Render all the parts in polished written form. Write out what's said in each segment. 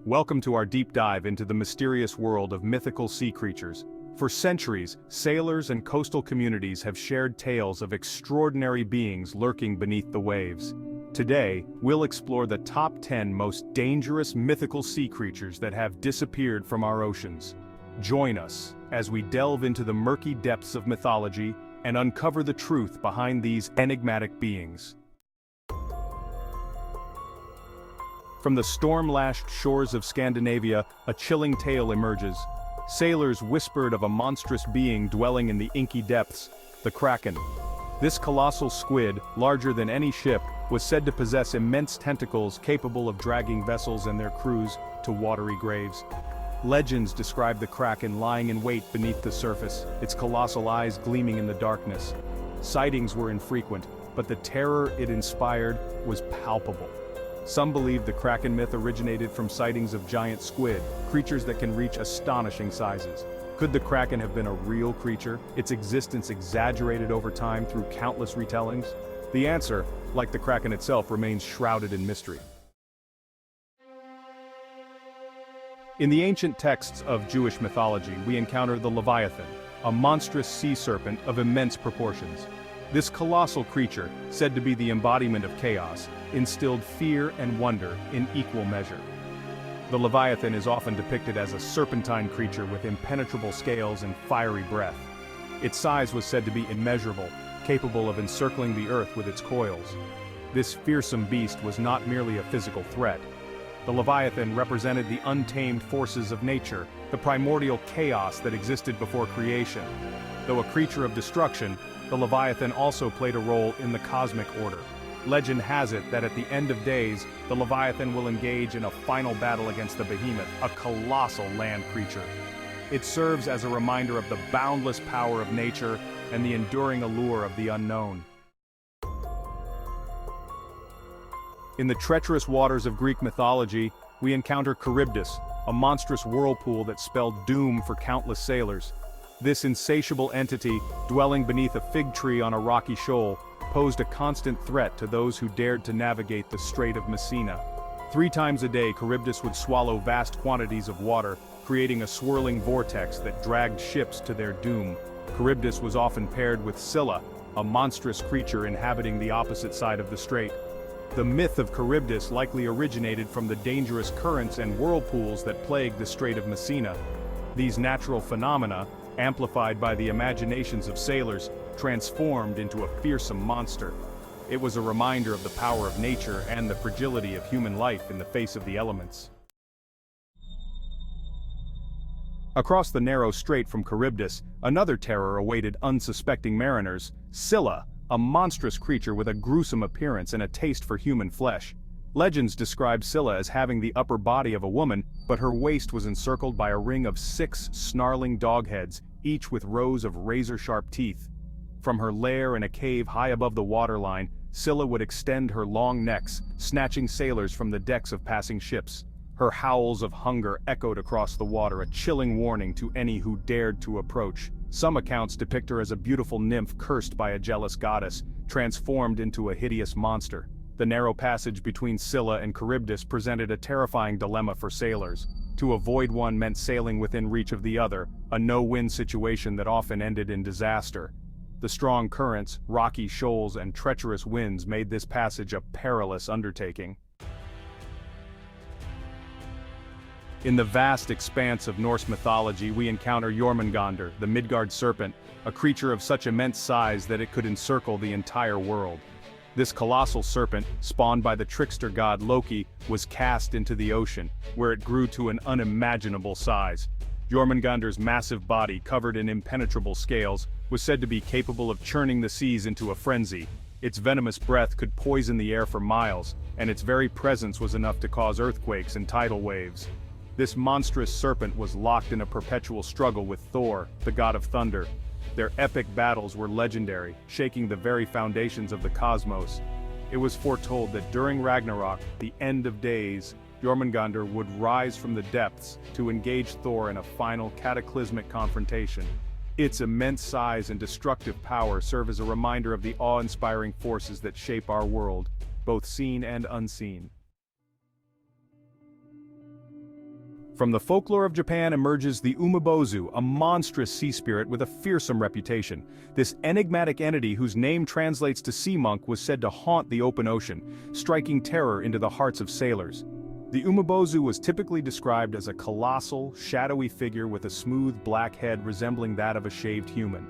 Welcome to our deep dive into the mysterious world of mythical sea creatures. For centuries, sailors and coastal communities have shared tales of extraordinary beings lurking beneath the waves. Today, we'll explore the top 10 most dangerous mythical sea creatures that have disappeared from our oceans. Join us as we delve into the murky depths of mythology and uncover the truth behind these enigmatic beings. From the storm-lashed shores of Scandinavia, a chilling tale emerges. Sailors whispered of a monstrous being dwelling in the inky depths, the Kraken. This colossal squid, larger than any ship, was said to possess immense tentacles capable of dragging vessels and their crews to watery graves. Legends describe the Kraken lying in wait beneath the surface, its colossal eyes gleaming in the darkness. Sightings were infrequent, but the terror it inspired was palpable. Some believe the Kraken myth originated from sightings of giant squid, creatures that can reach astonishing sizes. Could the Kraken have been a real creature, its existence exaggerated over time through countless retellings? The answer, like the Kraken itself, remains shrouded in mystery. In the ancient texts of Jewish mythology, we encounter the Leviathan, a monstrous sea serpent of immense proportions. This colossal creature, said to be the embodiment of chaos, instilled fear and wonder in equal measure. The Leviathan is often depicted as a serpentine creature with impenetrable scales and fiery breath. Its size was said to be immeasurable, capable of encircling the earth with its coils. This fearsome beast was not merely a physical threat. The Leviathan represented the untamed forces of nature, the primordial chaos that existed before creation. Though a creature of destruction, the Leviathan also played a role in the cosmic order. Legend has it that at the end of days, the Leviathan will engage in a final battle against the behemoth, a colossal land creature. It serves as a reminder of the boundless power of nature and the enduring allure of the unknown. In the treacherous waters of Greek mythology, we encounter Charybdis, a monstrous whirlpool that spelled doom for countless sailors. This insatiable entity, dwelling beneath a fig tree on a rocky shoal, posed a constant threat to those who dared to navigate the Strait of Messina. 3 times a day, Charybdis would swallow vast quantities of water, creating a swirling vortex that dragged ships to their doom. Charybdis was often paired with Scylla, a monstrous creature inhabiting the opposite side of the strait. The myth of Charybdis likely originated from the dangerous currents and whirlpools that plagued the Strait of Messina. These natural phenomena, amplified by the imaginations of sailors, transformed into a fearsome monster. It was a reminder of the power of nature and the fragility of human life in the face of the elements. Across the narrow strait from Charybdis, another terror awaited unsuspecting mariners: Scylla, a monstrous creature with a gruesome appearance and a taste for human flesh. Legends describe Scylla as having the upper body of a woman, but her waist was encircled by a ring of 6 snarling dog heads, each with rows of razor-sharp teeth. From her lair in a cave high above the waterline, Scylla would extend her long necks, snatching sailors from the decks of passing ships. Her howls of hunger echoed across the water, a chilling warning to any who dared to approach. Some accounts depict her as a beautiful nymph cursed by a jealous goddess, transformed into a hideous monster. The narrow passage between Scylla and Charybdis presented a terrifying dilemma for sailors. To avoid one meant sailing within reach of the other, a no-win situation that often ended in disaster. The strong currents, rocky shoals, and treacherous winds made this passage a perilous undertaking. In the vast expanse of Norse mythology, we encounter Jormungandr, the Midgard serpent, a creature of such immense size that it could encircle the entire world. This colossal serpent, spawned by the trickster god Loki, was cast into the ocean, where it grew to an unimaginable size. Jormungandr's massive body, covered in impenetrable scales, was said to be capable of churning the seas into a frenzy. Its venomous breath could poison the air for miles, and its very presence was enough to cause earthquakes and tidal waves. This monstrous serpent was locked in a perpetual struggle with Thor, the god of thunder. Their epic battles were legendary, shaking the very foundations of the cosmos. It was foretold that during Ragnarok, the end of days, Jormungandr would rise from the depths to engage Thor in a final cataclysmic confrontation. Its immense size and destructive power serve as a reminder of the awe-inspiring forces that shape our world, both seen and unseen. From the folklore of Japan emerges the umebozu, a monstrous sea spirit with a fearsome reputation. This enigmatic entity, whose name translates to sea monk, was said to haunt the open ocean, striking terror into the hearts of sailors. The umebozu was typically described as a colossal, shadowy figure with a smooth black head resembling that of a shaved human.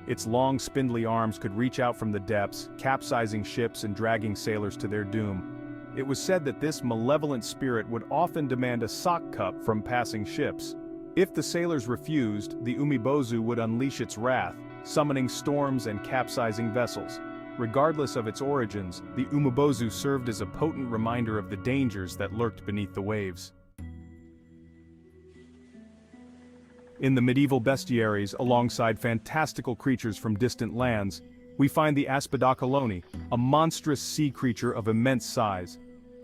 Its long spindly arms could reach out from the depths, capsizing ships and dragging sailors to their doom. It was said that this malevolent spirit would often demand a sock cup from passing ships. If the sailors refused, the umebozu would unleash its wrath, summoning storms and capsizing vessels. Regardless of its origins, the umebozu served as a potent reminder of the dangers that lurked beneath the waves. In the medieval bestiaries, alongside fantastical creatures from distant lands, we find the aspidacalone, a monstrous sea creature of immense size.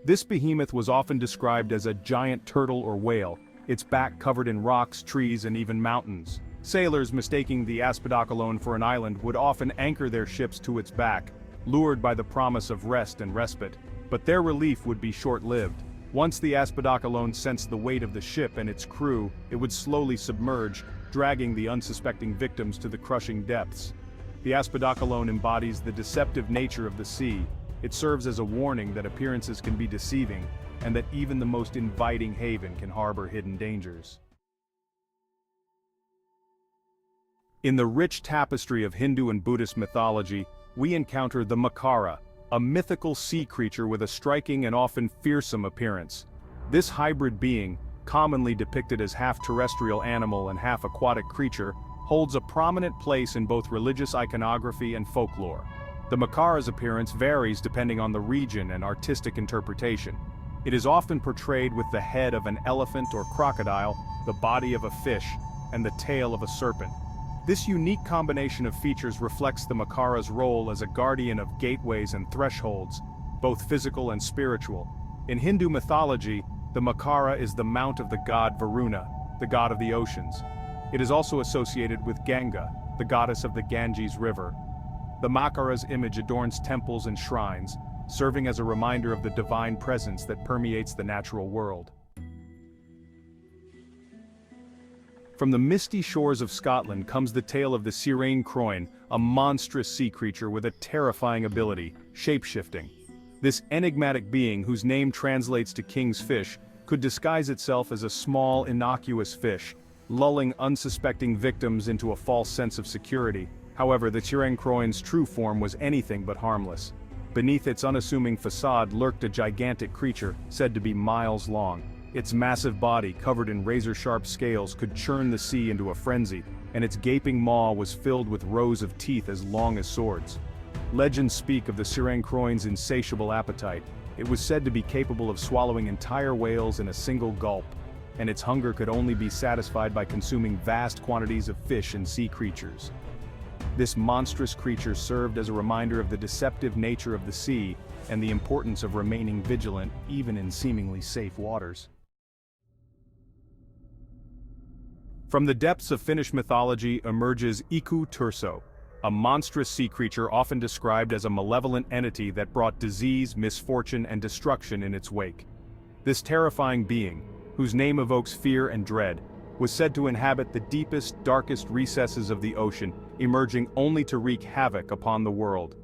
This behemoth was often described as a giant turtle or whale, its back covered in rocks, trees, and even mountains. Sailors, mistaking the aspidacalone for an island, would often anchor their ships to its back, lured by the promise of rest and respite. But their relief would be short-lived. Once the aspidacalone sensed the weight of the ship and its crew, it would slowly submerge, dragging the unsuspecting victims to the crushing depths. The aspidacalone embodies the deceptive nature of the sea. It serves as a warning that appearances can be deceiving, and that even the most inviting haven can harbor hidden dangers. In the rich tapestry of Hindu and Buddhist mythology, we encounter the Makara, a mythical sea creature with a striking and often fearsome appearance. This hybrid being, commonly depicted as half-terrestrial animal and half-aquatic creature, holds a prominent place in both religious iconography and folklore. The Makara's appearance varies depending on the region and artistic interpretation. It is often portrayed with the head of an elephant or crocodile, the body of a fish, and the tail of a serpent. This unique combination of features reflects the Makara's role as a guardian of gateways and thresholds, both physical and spiritual. In Hindu mythology, the Makara is the mount of the god Varuna, the god of the oceans. It is also associated with Ganga, the goddess of the Ganges River. The Makara's image adorns temples and shrines, serving as a reminder of the divine presence that permeates the natural world. From the misty shores of Scotland comes the tale of the Sirene Croyne, a monstrous sea creature with a terrifying ability, shape-shifting. This enigmatic being, whose name translates to king's fish, could disguise itself as a small, innocuous fish, lulling unsuspecting victims into a false sense of security. However, the Sirene Croyne's true form was anything but harmless. Beneath its unassuming facade lurked a gigantic creature, said to be miles long. Its massive body, covered in razor-sharp scales, could churn the sea into a frenzy, and its gaping maw was filled with rows of teeth as long as swords. Legends speak of the Sirene Croyne's insatiable appetite. It was said to be capable of swallowing entire whales in a single gulp, and its hunger could only be satisfied by consuming vast quantities of fish and sea creatures. This monstrous creature served as a reminder of the deceptive nature of the sea and the importance of remaining vigilant even in seemingly safe waters. From the depths of Finnish mythology emerges Iku Turso, a monstrous sea creature often described as a malevolent entity that brought disease, misfortune, and destruction in its wake. This terrifying being, whose name evokes fear and dread, was said to inhabit the deepest, darkest recesses of the ocean, emerging only to wreak havoc upon the world.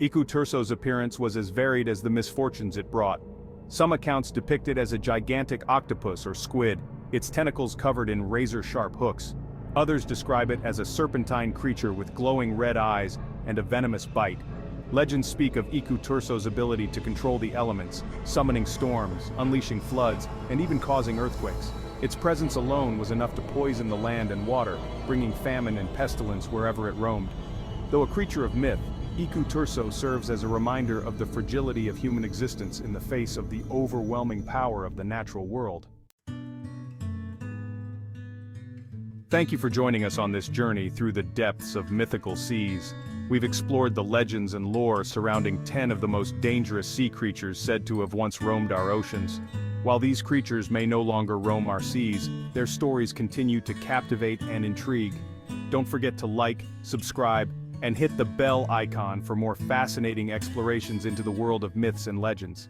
Iku Turso's appearance was as varied as the misfortunes it brought. Some accounts depict it as a gigantic octopus or squid, its tentacles covered in razor-sharp hooks. Others describe it as a serpentine creature with glowing red eyes and a venomous bite. Legends speak of Iku Turso's ability to control the elements, summoning storms, unleashing floods, and even causing earthquakes. Its presence alone was enough to poison the land and water, bringing famine and pestilence wherever it roamed. Though a creature of myth, Iku Turso serves as a reminder of the fragility of human existence in the face of the overwhelming power of the natural world. Thank you for joining us on this journey through the depths of mythical seas. We've explored the legends and lore surrounding 10 of the most dangerous sea creatures said to have once roamed our oceans. While these creatures may no longer roam our seas, their stories continue to captivate and intrigue. Don't forget to like, subscribe, and hit the bell icon for more fascinating explorations into the world of myths and legends.